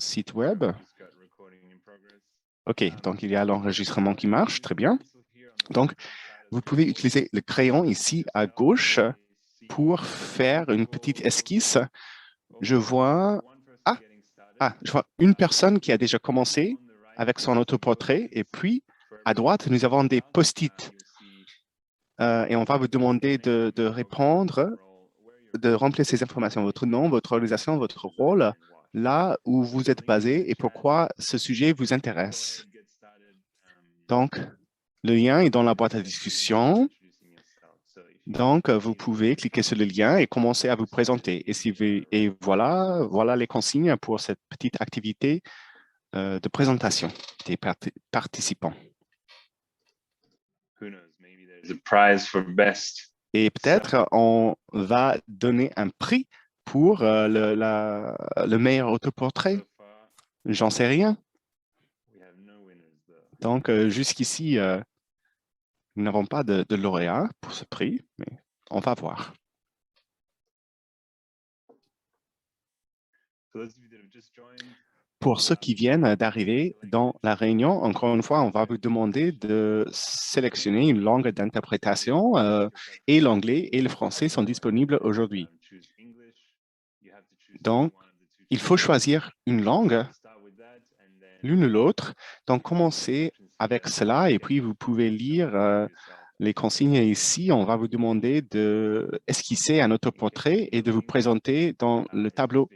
site web. OK, donc il y a l'enregistrement qui marche, très bien. Donc, vous pouvez utiliser le crayon ici à gauche pour faire une petite esquisse. Je vois, je vois une personne qui a déjà commencé avec son autoportrait et puis à droite, nous avons des post-it et on va vous demander de répondre, de remplir ces informations, votre nom, votre organisation, votre rôle, là où vous êtes basé et pourquoi ce sujet vous intéresse. Donc, le lien est dans la boîte à discussion. Donc, vous pouvez cliquer sur le lien et commencer à vous présenter. Et voilà les consignes pour cette petite activité de présentation des participants. Et peut-être on va donner un prix pour le meilleur autoportrait. J'en sais rien. Donc, jusqu'ici, nous n'avons pas de lauréat pour ce prix, mais on va voir. Pour ceux qui viennent d'arriver dans la réunion, encore une fois, on va vous demander de sélectionner une langue d'interprétation et l'anglais et le français sont disponibles aujourd'hui. Donc, il faut choisir une langue, l'une ou l'autre. Donc, commencez avec cela et puis vous pouvez lire les consignes ici. On va vous demander d'esquisser un autoportrait et de vous présenter dans le tableau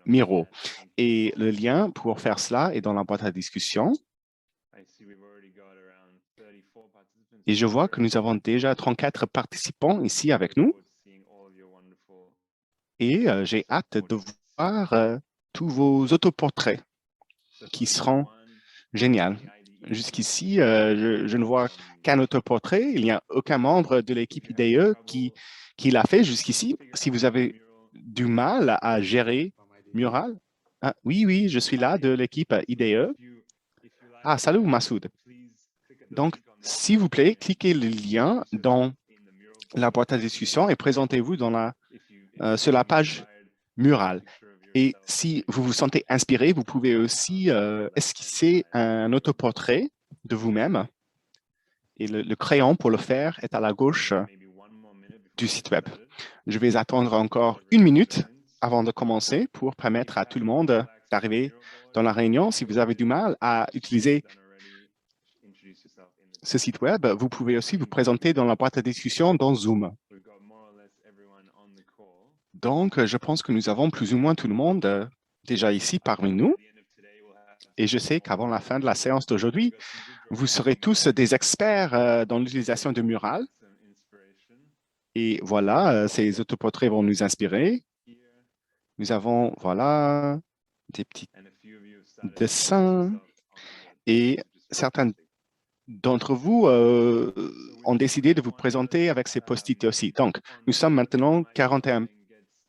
Miro. Et le lien pour faire cela est dans la boîte à discussion. Et je vois que nous avons déjà 34 participants ici avec nous. Et j'ai hâte de voir tous vos autoportraits qui seront géniaux. Jusqu'ici, je ne vois qu'un autoportrait. Il n'y a aucun membre de l'équipe IDE qui l'a fait jusqu'ici. Si vous avez du mal à gérer Mural, oui, je suis là de l'équipe IDE. Salut Massoud. Donc, s'il vous plaît, cliquez le lien dans la boîte à discussion et présentez-vous sur la page Mural. Et si vous vous sentez inspiré, vous pouvez aussi esquisser un autoportrait de vous-même. Et le crayon pour le faire est à la gauche du site web. Je vais attendre encore 1 minute avant de commencer pour permettre à tout le monde d'arriver dans la réunion. Si vous avez du mal à utiliser ce site web, vous pouvez aussi vous présenter dans la boîte à discussion dans Zoom. Donc, je pense que nous avons plus ou moins tout le monde déjà ici parmi nous. Et je sais qu'avant la fin de la séance d'aujourd'hui, vous serez tous des experts dans l'utilisation de Mural. Et voilà, ces autoportraits vont nous inspirer. Nous avons, voilà, des petits dessins. Et certains d'entre vous ont décidé de vous présenter avec ces post-it aussi. Donc, nous sommes maintenant 41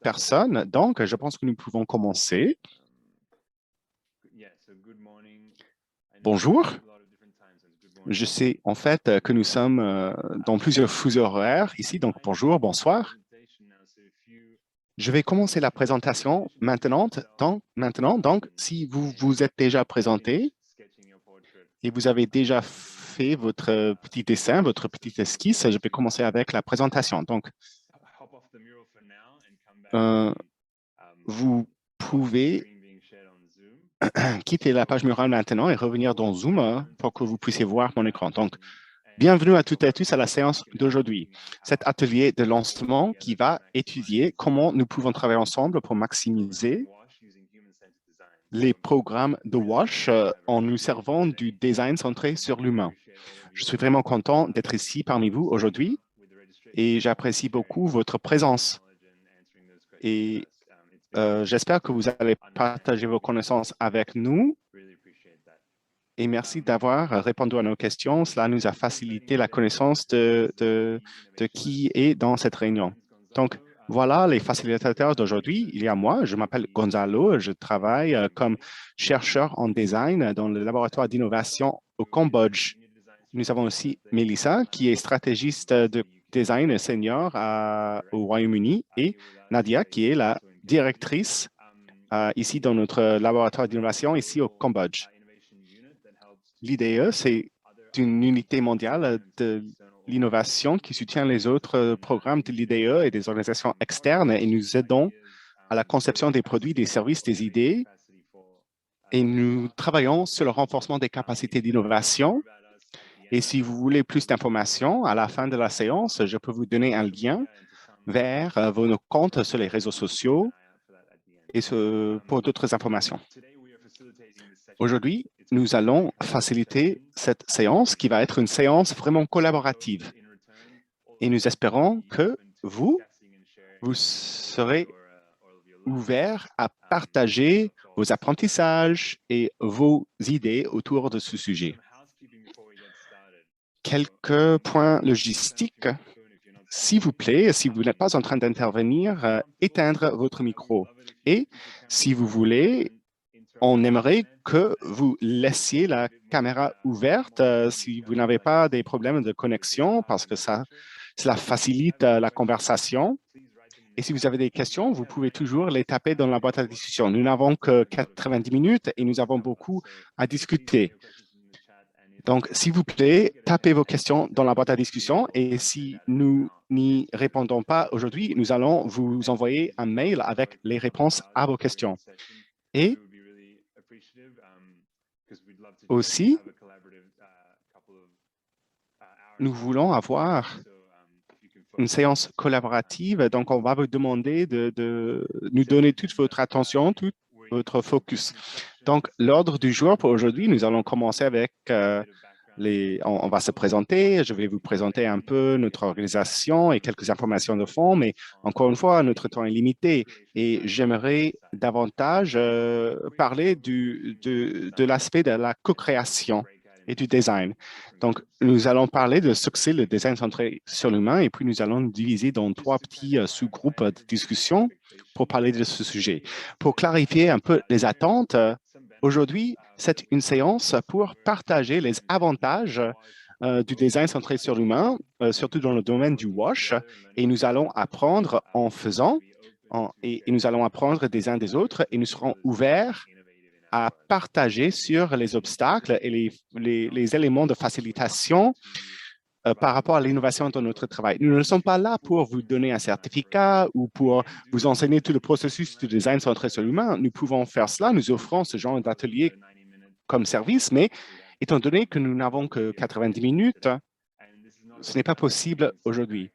personnes. Donc, je pense que nous pouvons commencer. Bonjour. Je sais en fait que nous sommes dans plusieurs fuseaux horaires ici. Donc, bonjour, bonsoir. Je vais commencer la présentation maintenant. Donc, si vous vous êtes déjà présenté et vous avez déjà fait votre petit dessin, votre petite esquisse, je vais commencer avec la présentation. Donc, vous pouvez quitter la page murale maintenant et revenir dans Zoom pour que vous puissiez voir mon écran. Donc, bienvenue à toutes et à tous à la séance d'aujourd'hui. Cet atelier de lancement qui va étudier comment nous pouvons travailler ensemble pour maximiser les programmes de WASH en nous servant du design centré sur l'humain. Je suis vraiment content d'être ici parmi vous aujourd'hui et j'apprécie beaucoup votre présence. Et j'espère que vous allez partager vos connaissances avec nous. Et merci d'avoir répondu à nos questions. Cela nous a facilité la connaissance de qui est dans cette réunion. Donc, voilà les facilitateurs d'aujourd'hui. Il y a moi, je m'appelle Gonzalo, je travaille comme chercheur en design dans le laboratoire d'innovation au Cambodge. Nous avons aussi Melissa, qui est stratégiste de design senior au Royaume-Uni, et Nadia, qui est la directrice ici dans notre laboratoire d'innovation, ici au Cambodge. L'IDE, c'est une unité mondiale de l'innovation qui soutient les autres programmes de l'IDE et des organisations externes et nous aidons à la conception des produits, des services, des idées et nous travaillons sur le renforcement des capacités d'innovation. Et si vous voulez plus d'informations, à la fin de la séance, je peux vous donner un lien vers vos comptes sur les réseaux sociaux et pour d'autres informations. Aujourd'hui, nous allons faciliter cette séance qui va être une séance vraiment collaborative. Et nous espérons que vous serez ouverts à partager vos apprentissages et vos idées autour de ce sujet. Quelques points logistiques. S'il vous plaît, si vous n'êtes pas en train d'intervenir, éteindre votre micro. Et si vous voulez, on aimerait que vous laissiez la caméra ouverte si vous n'avez pas des problèmes de connexion parce que cela facilite la conversation. Et si vous avez des questions, vous pouvez toujours les taper dans la boîte à discussion. Nous n'avons que 90 minutes et nous avons beaucoup à discuter. Donc, s'il vous plaît, tapez vos questions dans la boîte à discussion et si nous n'y répondons pas aujourd'hui, nous allons vous envoyer un mail avec les réponses à vos questions. Et aussi, nous voulons avoir une séance collaborative, donc on va vous demander de nous donner toute votre attention, tout votre focus. Donc, l'ordre du jour pour aujourd'hui, nous allons commencer avec on va se présenter, je vais vous présenter un peu notre organisation et quelques informations de fond, mais encore une fois, notre temps est limité et j'aimerais davantage parler de l'aspect de la co-création et du design. Donc, nous allons parler de ce que c'est le design centré sur l'humain et puis nous allons nous diviser dans 3 petits sous-groupes de discussion pour parler de ce sujet. Pour clarifier un peu les attentes, aujourd'hui, c'est une séance pour partager les avantages du design centré sur l'humain, surtout dans le domaine du WASH, et nous allons apprendre en faisant, et nous allons apprendre des uns des autres, et nous serons ouverts à partager sur les obstacles et les éléments de facilitation par rapport à l'innovation dans notre travail. Nous ne sommes pas là pour vous donner un certificat ou pour vous enseigner tout le processus du design centré sur l'humain. Nous pouvons faire cela, nous offrons ce genre d'atelier comme service, mais étant donné que nous n'avons que 90 minutes, ce n'est pas possible aujourd'hui.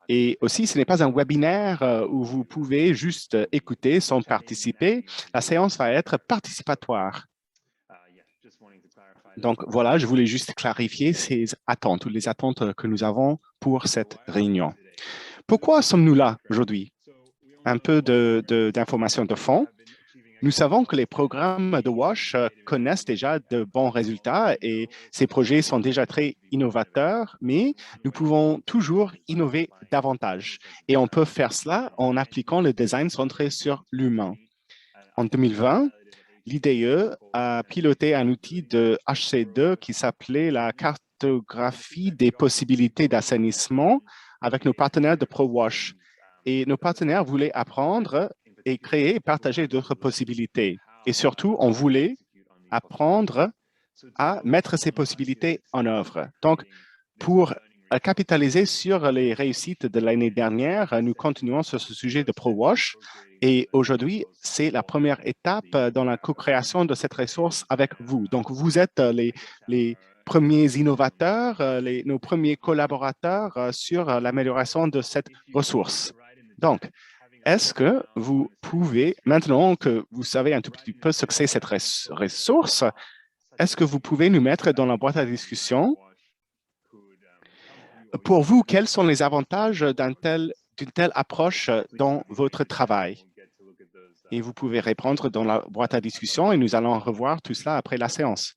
Et aussi, ce n'est pas un webinaire où vous pouvez juste écouter sans participer. La séance va être participatoire. Donc, voilà, je voulais juste clarifier ces attentes, toutes les attentes que nous avons pour cette réunion. Pourquoi sommes-nous là aujourd'hui? Un peu d'informations de fond. Nous savons que les programmes de WASH connaissent déjà de bons résultats et ces projets sont déjà très innovateurs, mais nous pouvons toujours innover davantage. Et on peut faire cela en appliquant le design centré sur l'humain. En 2020, l'IDE a piloté un outil de HC2 qui s'appelait la cartographie des possibilités d'assainissement avec nos partenaires de ProWash. Et nos partenaires voulaient apprendre et créer et partager d'autres possibilités. Et surtout, on voulait apprendre à mettre ces possibilités en œuvre. Donc, pour capitaliser sur les réussites de l'année dernière, nous continuons sur ce sujet de ProWash. Et aujourd'hui, c'est la première étape dans la co-création de cette ressource avec vous. Donc, vous êtes les premiers innovateurs, nos premiers collaborateurs sur l'amélioration de cette ressource. Donc, est-ce que vous pouvez, maintenant que vous savez un tout petit peu ce que c'est cette ressource, est-ce que vous pouvez nous mettre dans la boîte à discussion? Pour vous, quels sont les avantages d'une telle approche dans votre travail? Et vous pouvez répondre dans la boîte à discussion et nous allons revoir tout cela après la séance.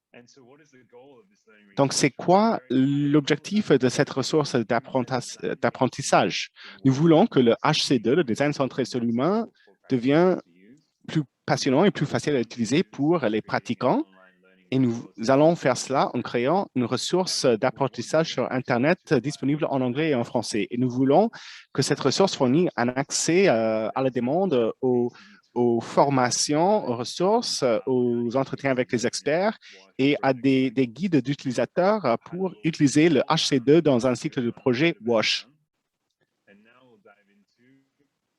Donc, c'est quoi l'objectif de cette ressource d'apprentissage? Nous voulons que le HC2, le design centré sur l'humain, devienne plus passionnant et plus facile à utiliser pour les pratiquants. Et nous allons faire cela en créant une ressource d'apprentissage sur Internet disponible en anglais et en français. Et nous voulons que cette ressource fournisse un accès à la demande aux aux formations, aux ressources, aux entretiens avec les experts et à des guides d'utilisateurs pour utiliser le HC2 dans un cycle de projet WASH.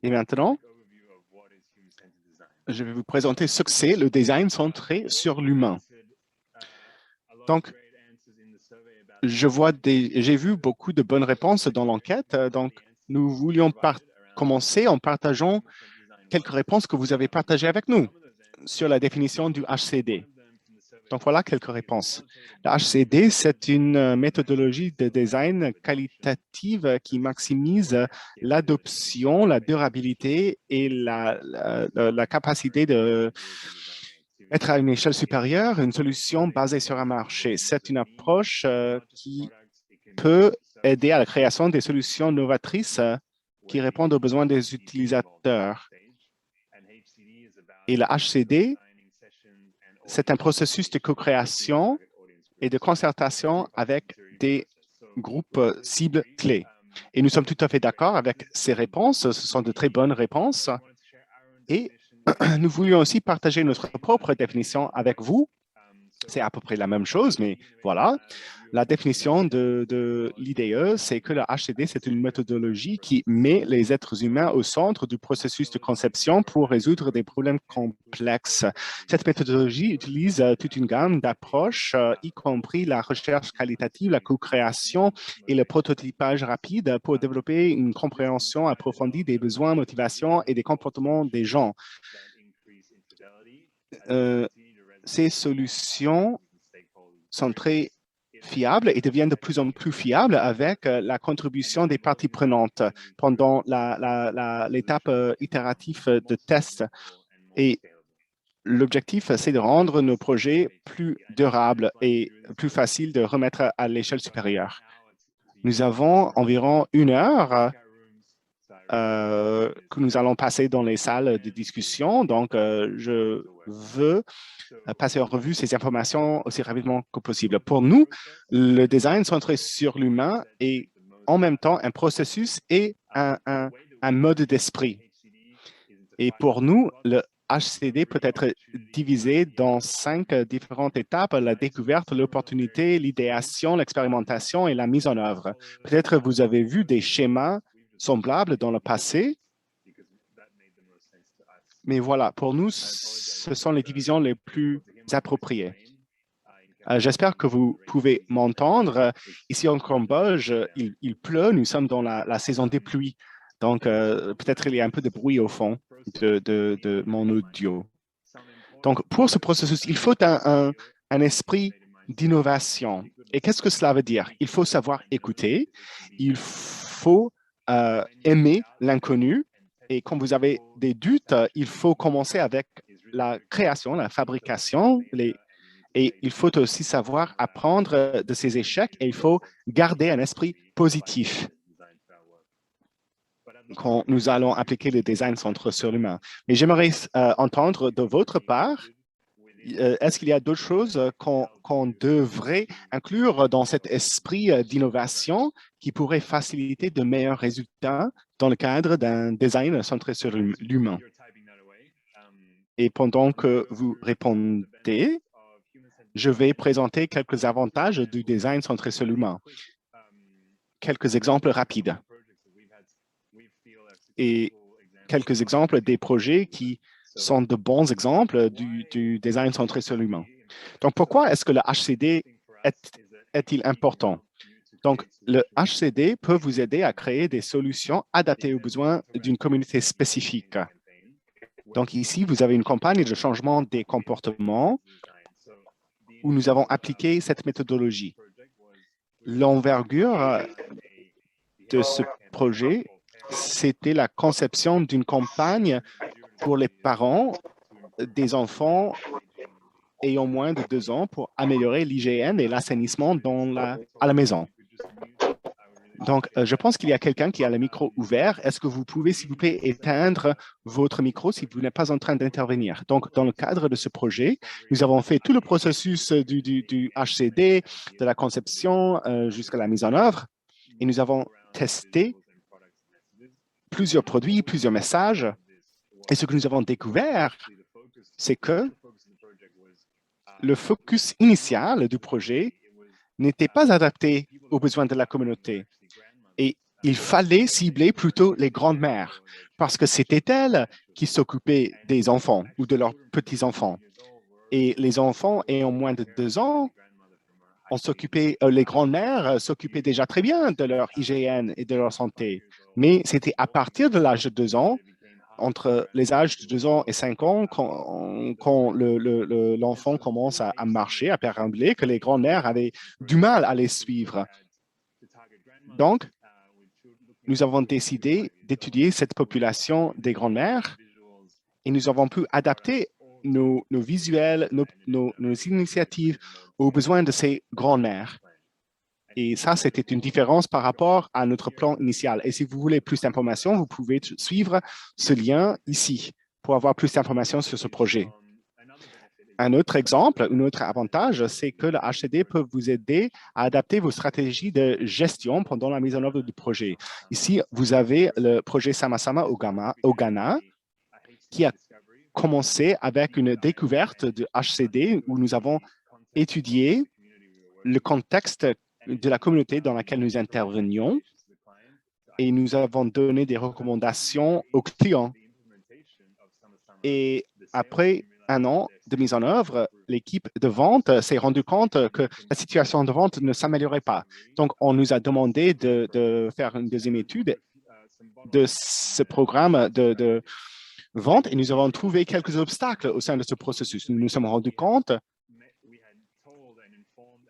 Et maintenant, je vais vous présenter ce que c'est le design centré sur l'humain. Donc, j'ai vu beaucoup de bonnes réponses dans l'enquête. Donc, nous voulions commencer en partageant quelques réponses que vous avez partagées avec nous sur la définition du HCD. Donc, voilà quelques réponses. Le HCD, c'est une méthodologie de design qualitative qui maximise l'adoption, la durabilité et la capacité de mettre à une échelle supérieure une solution basée sur un marché. C'est une approche qui peut aider à la création des solutions novatrices qui répondent aux besoins des utilisateurs. Et le HCD, c'est un processus de co-création et de concertation avec des groupes cibles clés. Et nous sommes tout à fait d'accord avec ces réponses. Ce sont de très bonnes réponses. Et nous voulions aussi partager notre propre définition avec vous. C'est à peu près la même chose, mais voilà. La définition de l'IDE, c'est que le HCD, c'est une méthodologie qui met les êtres humains au centre du processus de conception pour résoudre des problèmes complexes. Cette méthodologie utilise toute une gamme d'approches, y compris la recherche qualitative, la co-création et le prototypage rapide pour développer une compréhension approfondie des besoins, motivations et des comportements des gens. Ces solutions sont très fiables et deviennent de plus en plus fiables avec la contribution des parties prenantes pendant l'étape itérative de test. Et l'objectif, c'est de rendre nos projets plus durables et plus faciles de remettre à l'échelle supérieure. Nous avons environ 1 heure que nous allons passer dans les salles de discussion. Donc, je veux passer en revue ces informations aussi rapidement que possible. Pour nous, le design centré sur l'humain est en même temps un processus et un mode d'esprit. Et pour nous, le HCD peut être divisé dans 5 différentes étapes: la découverte, l'opportunité, l'idéation, l'expérimentation et la mise en œuvre. Peut-être vous avez vu des schémas semblables dans le passé, mais voilà, pour nous, ce sont les divisions les plus appropriées. J'espère que vous pouvez m'entendre. Ici en Cambodge, il pleut, nous sommes dans la saison des pluies. Donc, peut-être il y a un peu de bruit au fond de mon audio. Donc, pour ce processus, il faut un esprit d'innovation. Et qu'est-ce que cela veut dire? Il faut savoir écouter, il faut aimer l'inconnu. Et quand vous avez des doutes, il faut commencer avec la création, la fabrication, et il faut aussi savoir apprendre de ses échecs et il faut garder un esprit positif quand nous allons appliquer le design centré sur l'humain. Mais j'aimerais entendre de votre part, est-ce qu'il y a d'autres choses qu'on devrait inclure dans cet esprit d'innovation qui pourrait faciliter de meilleurs résultats dans le cadre d'un design centré sur l'humain? Et pendant que vous répondez, je vais présenter quelques avantages du design centré sur l'humain. Quelques exemples rapides et quelques exemples des projets qui sont de bons exemples du design centré sur l'humain. Donc, pourquoi est-ce que le HCD est-il important? Donc, le HCD peut vous aider à créer des solutions adaptées aux besoins d'une communauté spécifique. Donc, ici, vous avez une campagne de changement des comportements où nous avons appliqué cette méthodologie. L'envergure de ce projet, c'était la conception d'une campagne pour les parents des enfants ayant moins de 2 ans pour améliorer l'hygiène et l'assainissement à la maison. Donc, je pense qu'il y a quelqu'un qui a le micro ouvert. Est-ce que vous pouvez, s'il vous plaît, éteindre votre micro si vous n'êtes pas en train d'intervenir? Donc, dans le cadre de ce projet, nous avons fait tout le processus du HCD, de la conception jusqu'à la mise en œuvre, et nous avons testé plusieurs produits, plusieurs messages Et ce que nous avons découvert, c'est que le focus initial du projet n'était pas adapté aux besoins de la communauté. Et il fallait cibler plutôt les grandes-mères, parce que c'était elles qui s'occupaient des enfants ou de leurs petits-enfants. Et les enfants ayant moins de 2 ans, les grandes-mères s'occupaient déjà très bien de leur hygiène et de leur santé. Mais c'était à partir de l'âge de 2 ans, entre les âges de 2 ans et 5 ans, quand l'enfant commence à marcher, à pérambuler, que les grands-mères avaient du mal à les suivre. Donc, nous avons décidé d'étudier cette population des grands-mères et nous avons pu adapter nos visuels, nos initiatives aux besoins de ces grands-mères. Et ça, c'était une différence par rapport à notre plan initial. Et si vous voulez plus d'informations, vous pouvez suivre ce lien ici pour avoir plus d'informations sur ce projet. Un autre exemple, un autre avantage, c'est que le HCD peut vous aider à adapter vos stratégies de gestion pendant la mise en œuvre du projet. Ici, vous avez le projet Sama-Sama au Ghana, qui a commencé avec une découverte de HCD où nous avons étudié le contexte de la communauté dans laquelle nous intervenions et nous avons donné des recommandations aux clients. Et après 1 an de mise en œuvre, l'équipe de vente s'est rendue compte que la situation de vente ne s'améliorait pas. Donc, on nous a demandé de faire une deuxième étude de ce programme de vente et nous avons trouvé quelques obstacles au sein de ce processus. Nous nous sommes rendus compte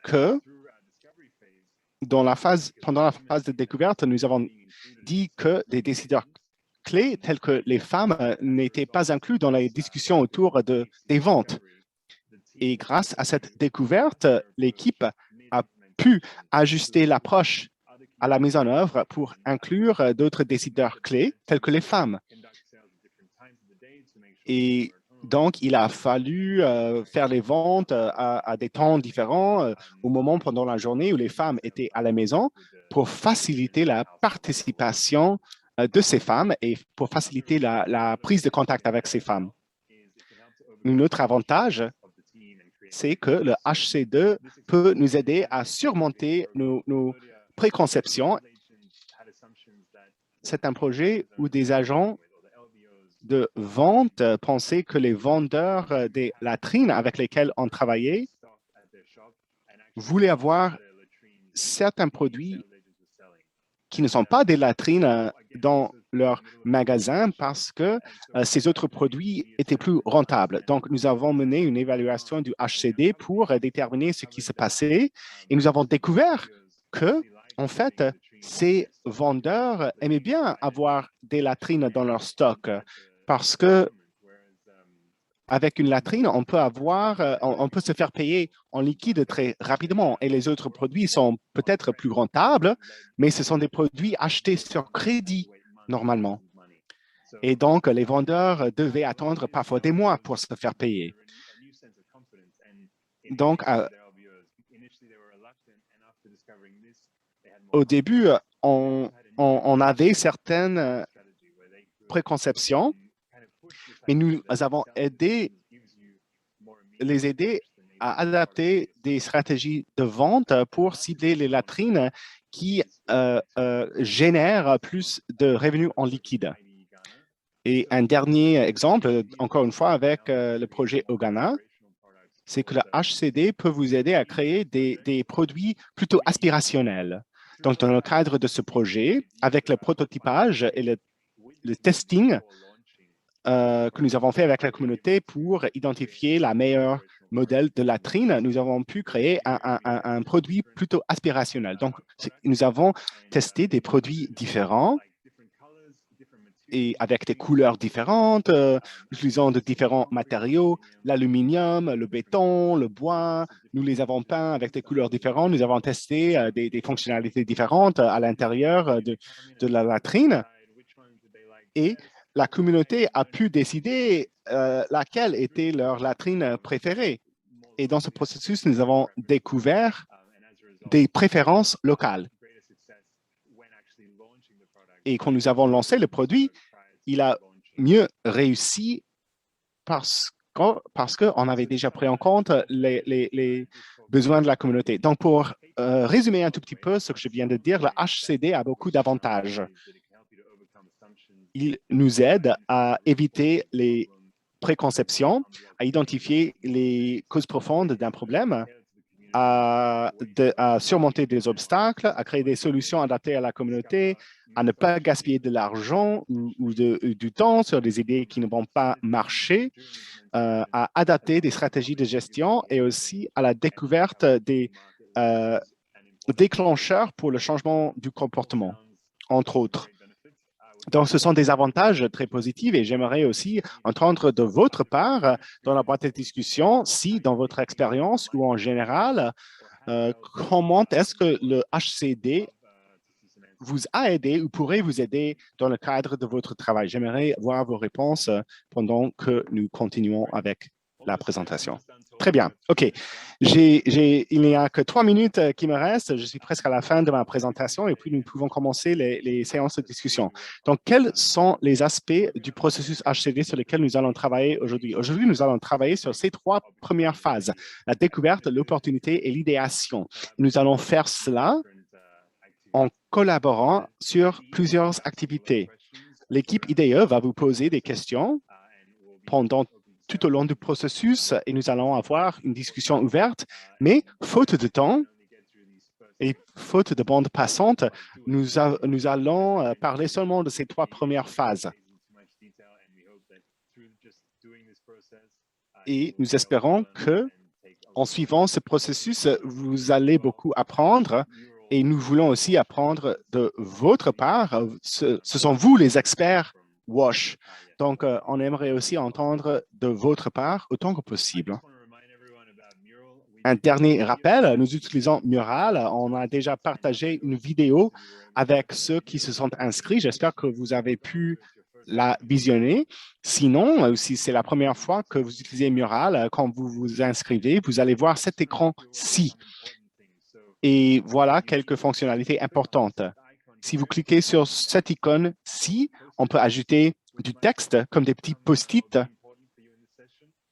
que pendant la phase de découverte, nous avons dit que des décideurs clés tels que les femmes n'étaient pas inclus dans les discussions autour des ventes. Et grâce à cette découverte, l'équipe a pu ajuster l'approche à la mise en œuvre pour inclure d'autres décideurs clés tels que les femmes. Et donc, il a fallu faire les ventes à des temps différents, au moment pendant la journée où les femmes étaient à la maison, pour faciliter la participation de ces femmes et pour faciliter la prise de contact avec ces femmes. Un autre avantage, c'est que le HC2 peut nous aider à surmonter nos préconceptions. C'est un projet où des agents de vente pensaient que les vendeurs des latrines avec lesquels on travaillait voulaient avoir certains produits qui ne sont pas des latrines dans leur magasin parce que ces autres produits étaient plus rentables. Donc, nous avons mené une évaluation du HCD pour déterminer ce qui se passait et nous avons découvert que, en fait, ces vendeurs aimaient bien avoir des latrines dans leur stock parce que avec une latrine, on peut se faire payer en liquide très rapidement et les autres produits sont peut-être plus rentables, mais ce sont des produits achetés sur crédit normalement. Et donc, les vendeurs devaient attendre parfois des mois pour se faire payer. Donc, au début, on avait certaines préconceptions, mais nous avons les aider à adapter des stratégies de vente pour cibler les latrines qui génèrent plus de revenus en liquide. Et un dernier exemple, encore une fois, avec le projet au Ghana, c'est que le HCD peut vous aider à créer des produits plutôt aspirationnels. Donc, dans le cadre de ce projet, avec le prototypage et le testing que nous avons fait avec la communauté pour identifier la meilleure modèle de latrine, nous avons pu créer un produit plutôt aspirationnel. Donc, nous avons testé des produits différents et avec des couleurs différentes, utilisant de différents matériaux, l'aluminium, le béton, le bois. Nous les avons peints avec des couleurs différentes. Nous avons testé des fonctionnalités différentes à l'intérieur de la latrine. Et la communauté a pu décider laquelle était leur latrine préférée. Et dans ce processus, nous avons découvert des préférences locales. Et quand nous avons lancé le produit, il a mieux réussi parce qu'on avait déjà pris en compte les besoins de la communauté. Donc, pour résumer un tout petit peu ce que je viens de dire, le HCD a beaucoup d'avantages. Il nous aide à éviter les préconceptions, à identifier les causes profondes d'un problème, à surmonter des obstacles, à créer des solutions adaptées à la communauté, à ne pas gaspiller de l'argent ou du temps sur des idées qui ne vont pas marcher, à adapter des stratégies de gestion et aussi à la découverte des déclencheurs pour le changement du comportement, entre autres. Donc, ce sont des avantages très positifs et j'aimerais aussi entendre de votre part dans la boîte de discussion si, dans votre expérience ou en général, comment est-ce que le HCD vous a aidé ou pourrait vous aider dans le cadre de votre travail? J'aimerais voir vos réponses pendant que nous continuons avec la présentation. Très bien. OK. Il n'y a que 3 minutes qui me restent. Je suis presque à la fin de ma présentation et puis nous pouvons commencer les séances de discussion. Donc, quels sont les aspects du processus HCD sur lesquels nous allons travailler aujourd'hui? Aujourd'hui, nous allons travailler sur ces 3 premières phases, la découverte, l'opportunité et l'idéation. Nous allons faire cela en collaborant sur plusieurs activités. L'équipe IDE va vous poser des questions pendant tout au long du processus et nous allons avoir une discussion ouverte, mais faute de temps et faute de bande passante, nous allons parler seulement de ces 3 premières phases. Et nous espérons que, en suivant ce processus, vous allez beaucoup apprendre et nous voulons aussi apprendre de votre part. Ce sont vous les experts WASH. Donc, on aimerait aussi entendre de votre part autant que possible. Un dernier rappel, nous utilisons Mural. On a déjà partagé une vidéo avec ceux qui se sont inscrits. J'espère que vous avez pu la visionner. Sinon, si c'est la première fois que vous utilisez Mural, quand vous vous inscrivez, vous allez voir cet écran-ci. Et voilà quelques fonctionnalités importantes. Si vous cliquez sur cette icône-ci, on peut ajouter du texte comme des petits post-it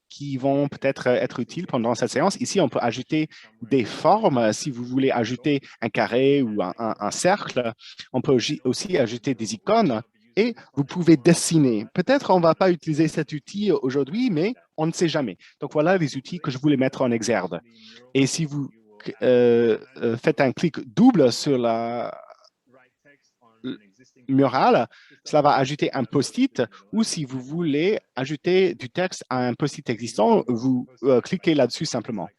qui vont peut-être être utiles pendant cette séance. Ici, on peut ajouter des formes. Si vous voulez ajouter un carré ou un cercle, on peut aussi ajouter des icônes et vous pouvez dessiner. Peut-être on ne va pas utiliser cet outil aujourd'hui, mais on ne sait jamais. Donc, voilà les outils que je voulais mettre en exergue. Et si vous faites un clic double sur la mural, cela va ajouter un post-it ou si vous voulez ajouter du texte à un post-it existant, vous cliquez là-dessus simplement.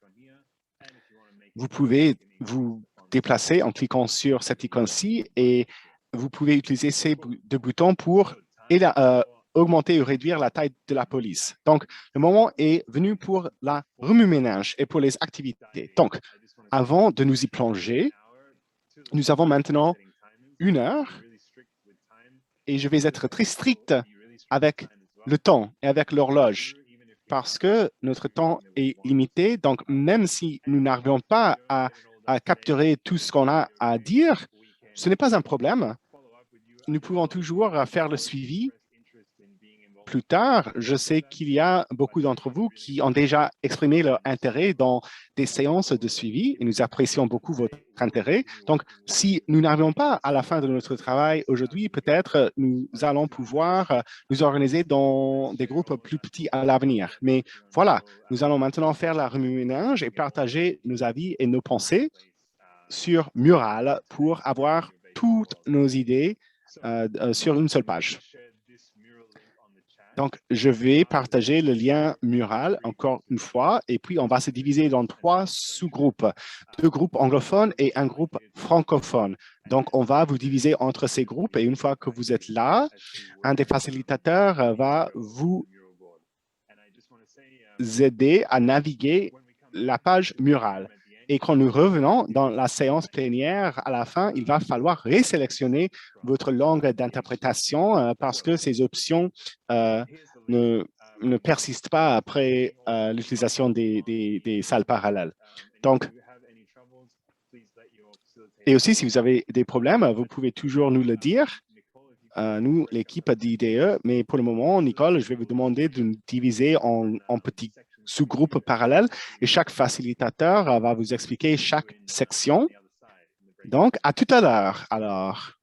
Vous pouvez vous déplacer en cliquant sur cette icône-ci et vous pouvez utiliser ces deux boutons pour augmenter ou réduire la taille de la police. Donc, le moment est venu pour la remue-ménage et pour les activités. Donc, avant de nous y plonger, nous avons maintenant 1 heure et je vais être très strict avec le temps et avec l'horloge parce que notre temps est limité. Donc, même si nous n'arrivons pas à capturer tout ce qu'on a à dire, ce n'est pas un problème. Nous pouvons toujours faire le suivi plus tard. Je sais qu'il y a beaucoup d'entre vous qui ont déjà exprimé leur intérêt dans des séances de suivi et nous apprécions beaucoup votre intérêt. Donc, si nous n'arrivons pas à la fin de notre travail aujourd'hui, peut-être nous allons pouvoir nous organiser dans des groupes plus petits à l'avenir. Mais voilà, nous allons maintenant faire la remue-ménage et partager nos avis et nos pensées sur Mural pour avoir toutes nos idées sur une seule page. Donc, je vais partager le lien Mural encore une fois, et puis on va se diviser dans 3 sous-groupes, 2 groupes anglophones et un groupe francophone. Donc, on va vous diviser entre ces groupes, et une fois que vous êtes là, un des facilitateurs va vous aider à naviguer la page Mural. Et quand nous revenons dans la séance plénière, à la fin, il va falloir résélectionner votre langue d'interprétation parce que ces options ne persistent pas après l'utilisation des salles parallèles. Donc, et aussi, si vous avez des problèmes, vous pouvez toujours nous le dire. nous, l'équipe d'IDE, mais pour le moment, Nicole, je vais vous demander de nous diviser en petits sous-groupes parallèles et chaque facilitateur va vous expliquer chaque section. Donc, à tout à l'heure. Alors.